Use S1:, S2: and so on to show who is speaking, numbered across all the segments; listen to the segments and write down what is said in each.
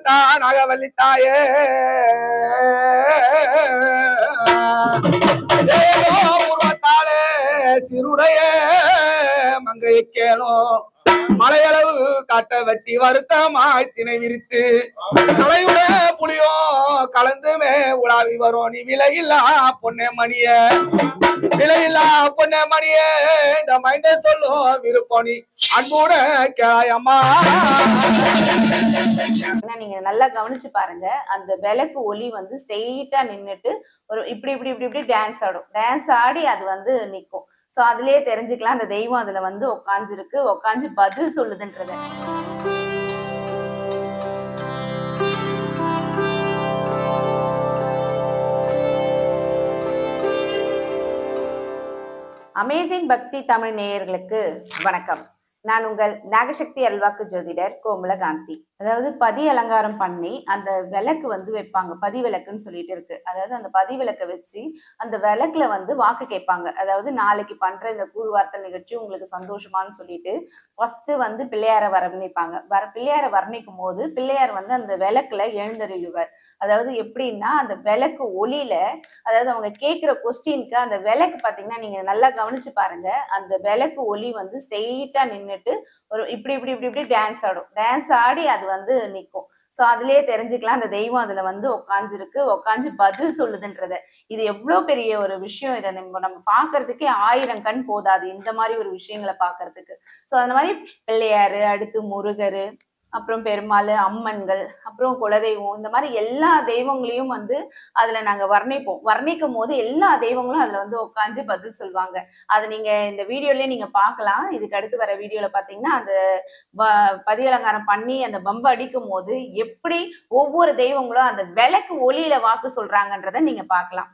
S1: உருவத்தா நாகவல்லித்தாயே உருவத்தாலே சிறுடைய மங்கையை கேளும் மலையளவு காட்ட வெட்டி வருத்தமாய் திணை விரித்து தலையுட புளியோ கலந்துமே உலாவி வரும் நீ விலையில்லா பொன்னே மணிய விலையில்லா பொன்னே மணிய இந்த மைண்ட சொல்லும் விருப்பம் நீ அன்போட கேயம்மா.
S2: நீங்க நல்லா கவனிச்சு பாருங்க, அந்த விளக்கு ஒளி வந்து ஸ்ட்ரெயிட்டா நின்னுட்டு ஒரு இப்படி இப்படி இப்படி இப்படி டான்ஸ் ஆடும். டான்ஸ் ஆடி அது வந்து நிற்கும். சோ அதுலயே தெரிஞ்சுக்கலாம் அந்த தெய்வம் அதுல வந்து உட்காந்துருக்கு, உட்காந்து பதில் சொல்லுதுன்றத. அமேசிங் பக்தி தமிழ் நேயர்களுக்கு வணக்கம். நான் உங்கள் நாகசக்தி அல்வாக்கு ஜோதிடர் கோமலகாந்தி. அதாவது பதி அலங்காரம் பண்ணி அந்த விளக்கு வந்து வைப்பாங்க, பதி விளக்குன்னு சொல்லிட்டு இருக்கு. அதாவது அந்த பதி விளக்கை வச்சு அந்த விளக்குல வந்து வாக்கு கேட்பாங்க. அதாவது நாளைக்கு பண்ற இந்த கூழ்வார்த்தல் நிகழ்ச்சி உங்களுக்கு சந்தோஷமானு சொல்லிட்டு ஃபர்ஸ்ட் வந்து பிள்ளையார வர்ணிப்பாங்க. பிள்ளையார வர்ணிக்கும் போது பிள்ளையார் வந்து அந்த விளக்குல எழுந்தருளுவார். அதாவது எப்படின்னா அந்த விளக்கு ஒளியில, அதாவது அவங்க கேட்கிற கொஸ்டினுக்கு அந்த விளக்கு பாத்தீங்கன்னா நீங்க நல்லா கவனிச்சு பாருங்க, அந்த விளக்கு ஒளி வந்து ஸ்ட்ரெயிட்டா நின்னுட்டு ஒரு இப்படி இப்படி இப்படி இப்படி டான்ஸ் ஆடும். டான்ஸ் ஆடி அது வந்து நிற்கும். சோ அதுலயே தெரிஞ்சுக்கலாம் அந்த தெய்வம் அதுல வந்து உட்காந்துருக்கு, உட்காந்து பதில் சொல்லுதுன்றத. இது எவ்வளவு பெரிய ஒரு விஷயம். இதை நம்ம பாக்குறதுக்கே 1000 கண் போதாது இந்த மாதிரி ஒரு விஷயங்களை பாக்குறதுக்கு. சோ அந்த மாதிரி பிள்ளையாரு, அடுத்து முருகரு, அப்புறம் பெருமாள், அம்மன்கள், அப்புறம் குலதெய்வம், இந்த மாதிரி எல்லா தெய்வங்களையும் வந்து அதுல நாங்க வர்ணிப்போம். வர்ணிக்கும் போது எல்லா தெய்வங்களும் அதுல வந்து உட்காந்து பதில் சொல்லுவாங்க. அது நீங்க இந்த வீடியோலயே நீங்க பார்க்கலாம். இதுக்கு அடுத்து வர வீடியோல பாத்தீங்கன்னா அந்த பதி அலங்காரம் பண்ணி அந்த பம்பு அடிக்கும் போது எப்படி ஒவ்வொரு தெய்வங்களும் அந்த விளக்கு ஒளியில வாக்கு சொல்றாங்கன்றத நீங்க பார்க்கலாம்.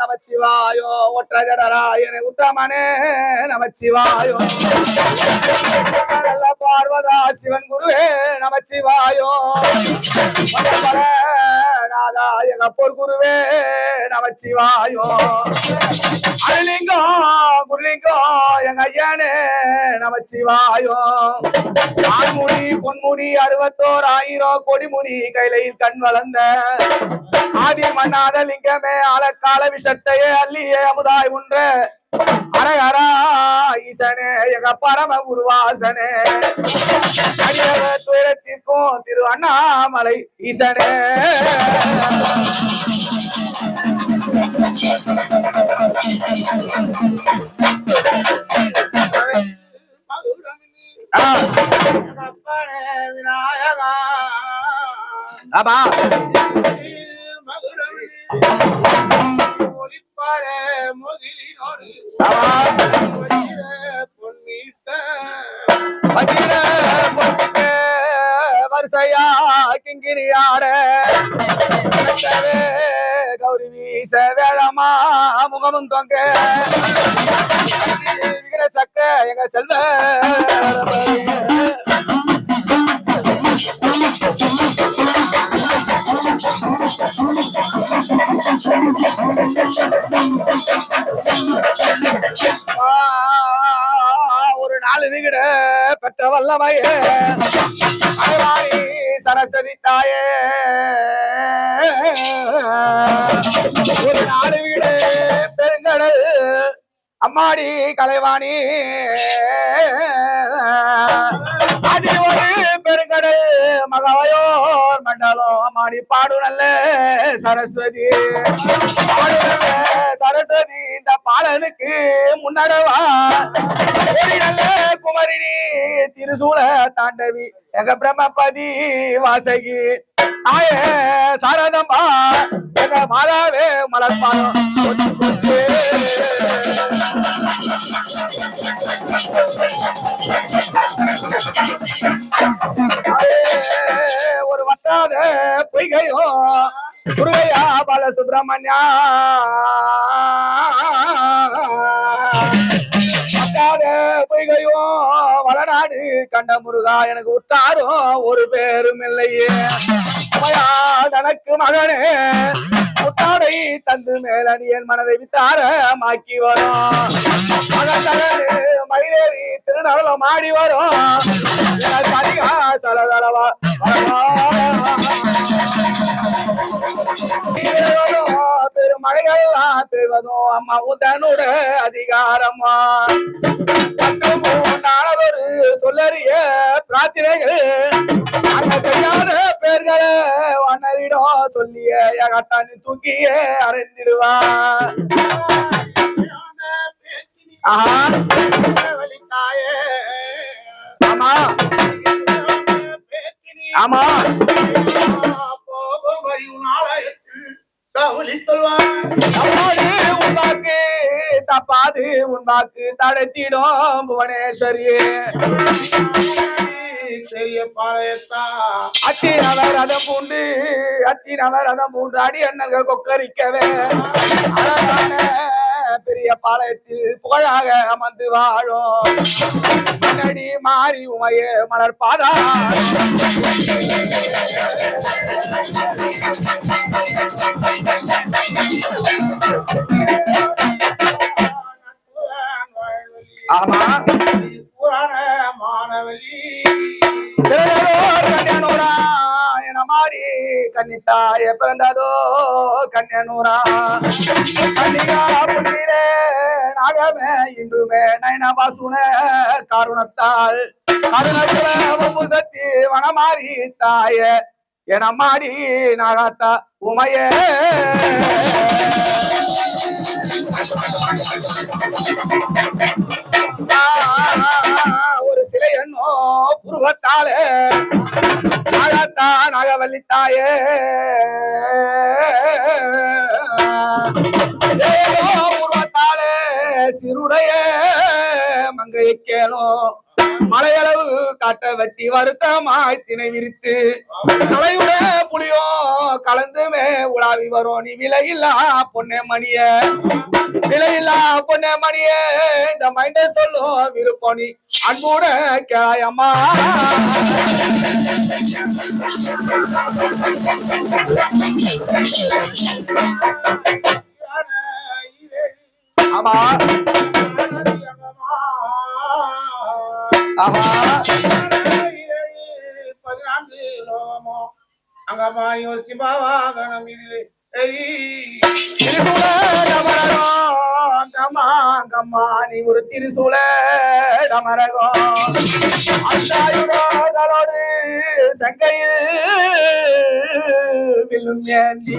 S1: நமச்சிவாயோ ஒற்றஜடராயனே உத்தமனே நமச்சிவாயோ பார்வதா சிவன் குருவே நமச்சிவாயோ நாதா எங்க அப்போர் குருவே நமச்சிவாயோ அருளிங்கம் குருலிங்கம் எங்க ஐயனே நமச்சிவாயோ ஆண்முடி பொன்முடி 61,000 கொடிமுடி கைலையில் கண் வளர்ந்த ஆதி மன்னாத லிங்கமே ஆழக்கால விஷத்தையே அள்ளியே அமுதாய் உன்ற அரகரா ஈசனே எங்க பரம குருவாசனே அடியவ துயரத்திற்கும் திரு அண்ணாமலை ஈசனே விநாயகா ஆமா வரிசையா கிங்கிரியாட கௌரி மீச வேளமா முகமும் தொங்க விக்கிர சக்க எங்க செல்வ ஒரு 4 விகிட பெற்ற வல்லமையே சரஸ்வதி தாயே ஒரு 4 வீடு பெருங்கடல் அம்மாடி கலைவாணி அது ஒரு பெருங்கடல் மகவையோர் மண்டலம் அம்மாடி பாடு நல்ல சரஸ்வதி சரஸ்வதி இந்த பாலனுக்கு முன்னடவா நல்ல குமரினி திருசூல தாண்டவி எங்க பிரம்மபதி வாசகி ஆய சாரதம்பா எங்க மாதாவே மலர்பாலம் ஒரு வட்டாத பொய்கையோ முருகையா பாலசுப்ரமணியா பொய்கையோ வளநாடு கண்ட முருகா எனக்கு உற்றாரும் ஒரு பேரும் இல்லையே தனக்கு மகனே முத்தாடை தந்து மேலடி என் மனதை வித்தார மாக்கி வரும் மயிலேறி திருநகரம் ஆடி வரும் அதிகா சலதளவா பெருமழைகள்லாம் பெறுவதும் அம்மா உதனோட அதிகாரமா நானதொரு சொல்லறிய பிரார்த்தனைகள் அந்த செய்யாத பேர்களை வண்ணரிடம் சொல்லிய ஏகத்தானி தூக்கிய அறைந்திடுவா ஆமா ஆமா உண்டாக்கு தப்பாது உண்டாக்கு தடைத்திடும் புவனேஸ்வரியே அத்தினவர் ரதம் பூண்டு அடி அண்ணர்கள் கொக்கரிக்கவே பெரிய பாளையத்தில் புகழாக அமர்ந்து வாழும் முன்னாடி மாறி உமைய மலர்பாதா ஆமா மாணவலி மாறி கன்னித்தாய பிறந்ததோ கன்னியனூரா கன்னிகா புண்ணிலே நாகமே இன்றுமே நயனபாசுன காரணத்தால் கருணத்துல சக்தி வனமாறி தாய என மாடி நாகாத்தா உமையே ஒரு சிலை என்னோ புருவத்தாலே நாகத்தா நாகவல்லித்தாயே புருவத்தாலே சிறுடைய மங்கையை கேளும் மலையளவு காட்ட வெட்டி வருத்தமாய் திணை விரித்து தலையுட புளியோ கலந்துமே உலாவி வரும் நீ விலையில்லா பொன்னே மணிய விலையில்லா பொன்னே மணிய இந்த மைண்ட சொல்லும் விருப்பம் நீ அன்போட கேயம்மா ஆமா அங்கமாய் ஒரு சிம்பாவாகனம் இதிலே நீ ஒரு திருசூல டமரகம் அந்தாயுடோடு சங்கையில் வில்லும் ஏந்தி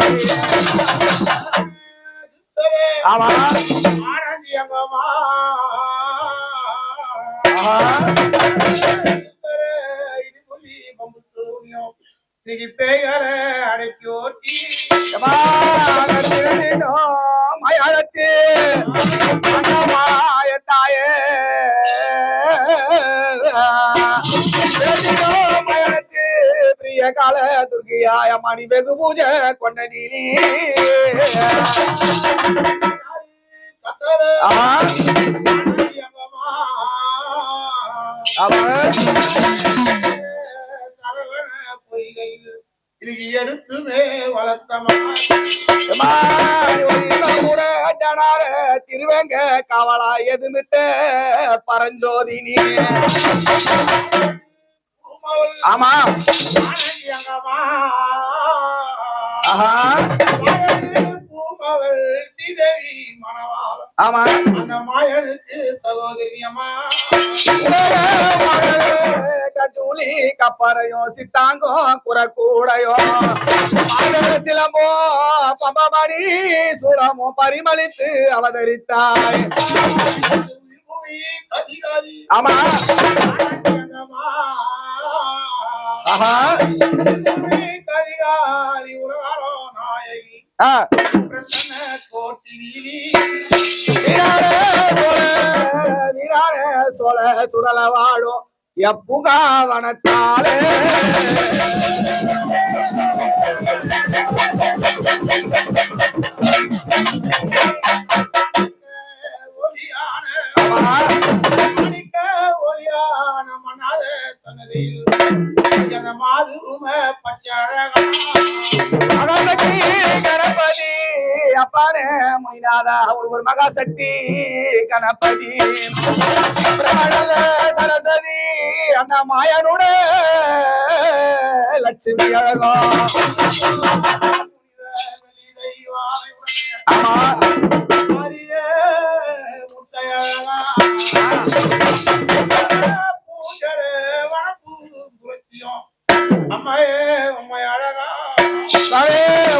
S1: ஆமா ஆனந்தி அங்கமா பேய்களை அடக்கி ஓட்டி மயாளத்து மாயத்தாயே மயாளத்து பிரிய விடிய கால துர்கியாய மணி வெகு பூஜை கொண்ட நீலி
S3: எடுத்துமே வளர்த்தமா
S1: திருவேங்க காவலா எதுமித்த பரஞ்சோதி நீ ஆமா
S3: ஸ்ரீதேவி மணவாள
S1: ஆமா
S3: அந்த மாயனுக்கு சகோதரியமா
S1: கச்சூலி கப்பறையும் சித்தாங்கம் குறக்கூடையோ சிலம்போ பம்பமணி சூரமோ பரிமளித்து அவதரித்தாய்
S3: அதிகாரி
S1: ஆமா
S3: அதிகாரி உலகாரோ நாயகி கோட்டிலி
S1: சோழ சுடல வாழும் எப்புகாவனத்தாலே கணபதி அப்பானே முனிநாதா ஒரு மகாசக்தி கணபதி சரஸ்வதி அந்த மாயனுட லட்சுமி அழகோ ஆமா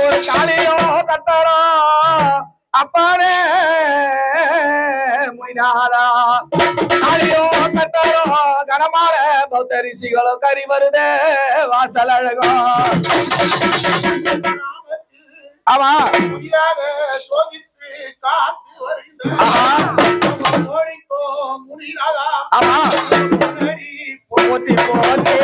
S1: ஒரு காளியோ கட்டாரோ அப்பாரே முனிநாதா காளியோ கட்டாரோ கனமால பௌத்த ரிஷிகளோ கறி வருதே வாசல் அழகோ ஆமா ஆமா போட்டி போட்டி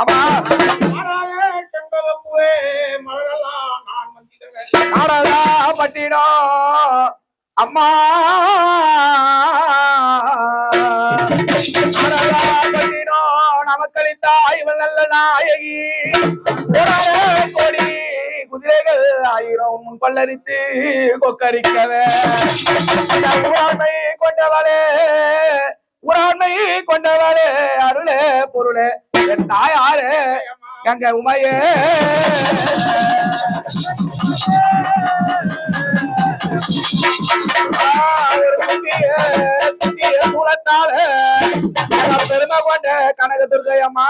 S1: ஆமா பட்டினோ அம்மா பட்டினோ நமக்களித்தா இவள் நல்ல நாயகி கோடி குதிரைகள் 1000 முன் பல்லரித்து கொக்கரிக்கவே உராண்மை கொண்டவளே அருளே பொருளே என் தாயாரே கங்க உமையே சூழத்தால பெருமை கொண்ட கனக துர்க்கையம்மா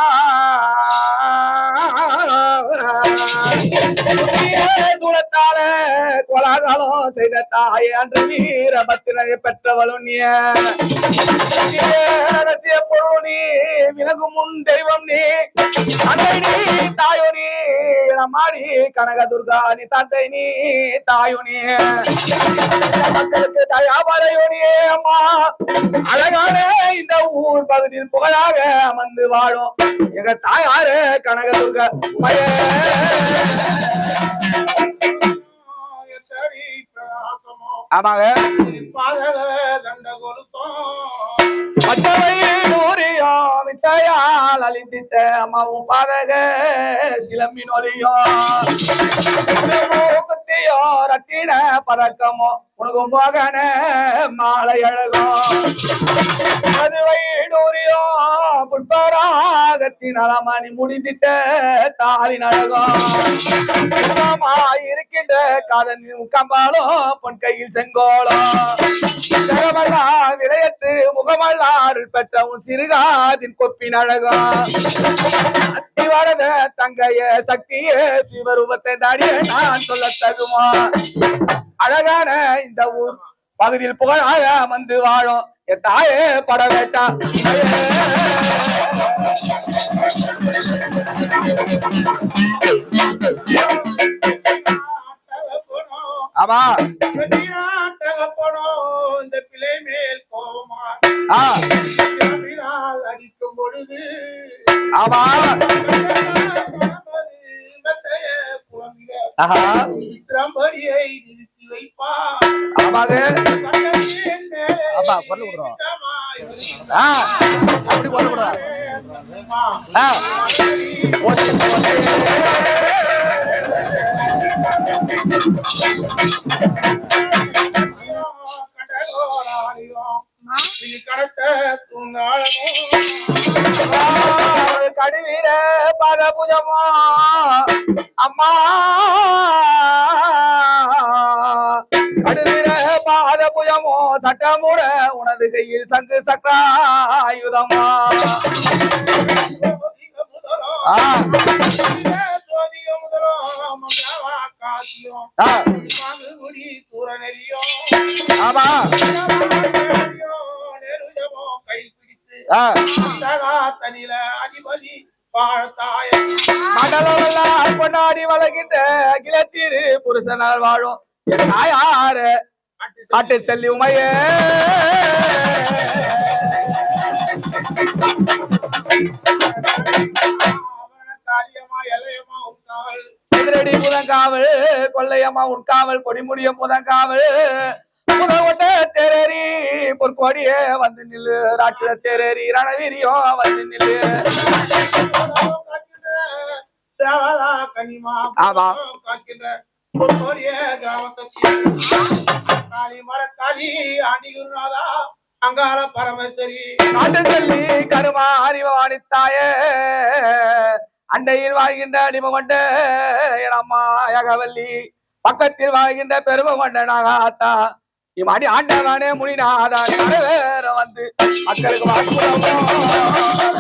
S1: சூழத்தால கோலாகாலம் செய்த தாயே அன்று வீரபத்திரை பெற்றவளும் நீ ரகசிய பொருள் நீ விலகு முன் தெய்வம் நீ அன்னை நீ தாயோ நீ மாறி கனக துர்கா நீ தந்தை நீ தாயோ நீ மக்களுக்கு தயாபரையோ நீ அம்மா அழகான இந்த ஊர் பகுதியில் புகழாக அமர்ந்து வாழும் எங்க தாயாரு கனக துர்கா ஆமாங்க மிச்சையால் அழித்திட்ட அம்மாவும் பாதக சிலம்பின் ஒலியோ குத்தியோ ரத்தின பதக்கமோ உனக்கும் போகன மாலை அழகோ அதுவை நூறியோ புட்பராகத்தின் அலமணி முடித்திட்ட தாலின் அழகோ இருக்கின்ற காதன் கம்பாலோ பொன் கையில் செங்கோலோ விளையத்து முகமல்லாறு பெற்ற உன் சிறுகாதின் கொப்பின் அழகோ அத்திவரத தங்கைய சக்திய சிவரூபத்தை தாடிய நான் சொல்ல தகுமா அழகான இந்த ஊர் பகுதியில் புகழாக வந்து வாழும் என் தாயே பட வேட்டா ஆமா
S3: அடிக்கும் பொழுது
S1: ஆமா
S3: திரம்படியை நிறுத்தி வைப்பா
S1: ஆமாங்க
S4: அப்பா பொருள் கொடுறோம் அப்படி பொருள் கொடுறோம்
S1: கடுவீர பாத பூஜமோ அம்மா கடுவீர பாத பூஜமோ சட்டமுட உனது கையில் சங்கு சக்கராயுதமா ஆமா
S3: தனில அதிபதி வாழ்த்தாய
S1: மண்டலம் கொண்டாடி வளர்கின்ற அகிலத்தீரு புருஷனால் வாழும் என் தாயாரு காட்டு செல்லி உமையே எதிரடி புதங்காவல் கொள்ளையம்மா உட்காவல் கொடிமுடிய புதங்காவல் புதவட்ட தேரேறி பொற்கோடியே வந்து நில்லு ராட்சத தேரேறி ரணவீரியோ வந்து நில்லு ஆமா
S3: அங்கார பரமேஸ்வரி
S1: நாட்டு சொல்லி கருமா அறிவாணித்தாயே அண்டையில் வாழ்கின்ற அடிமை கொண்ட எனம்மா யகவல்லி பக்கத்தில் வாழ்கின்ற பெருமை கொண்ட நாகாத்தா இம்மாடி ஆண்டவானே முனிநாதான் வேற வந்து மக்களுக்கு வாக்குறோம்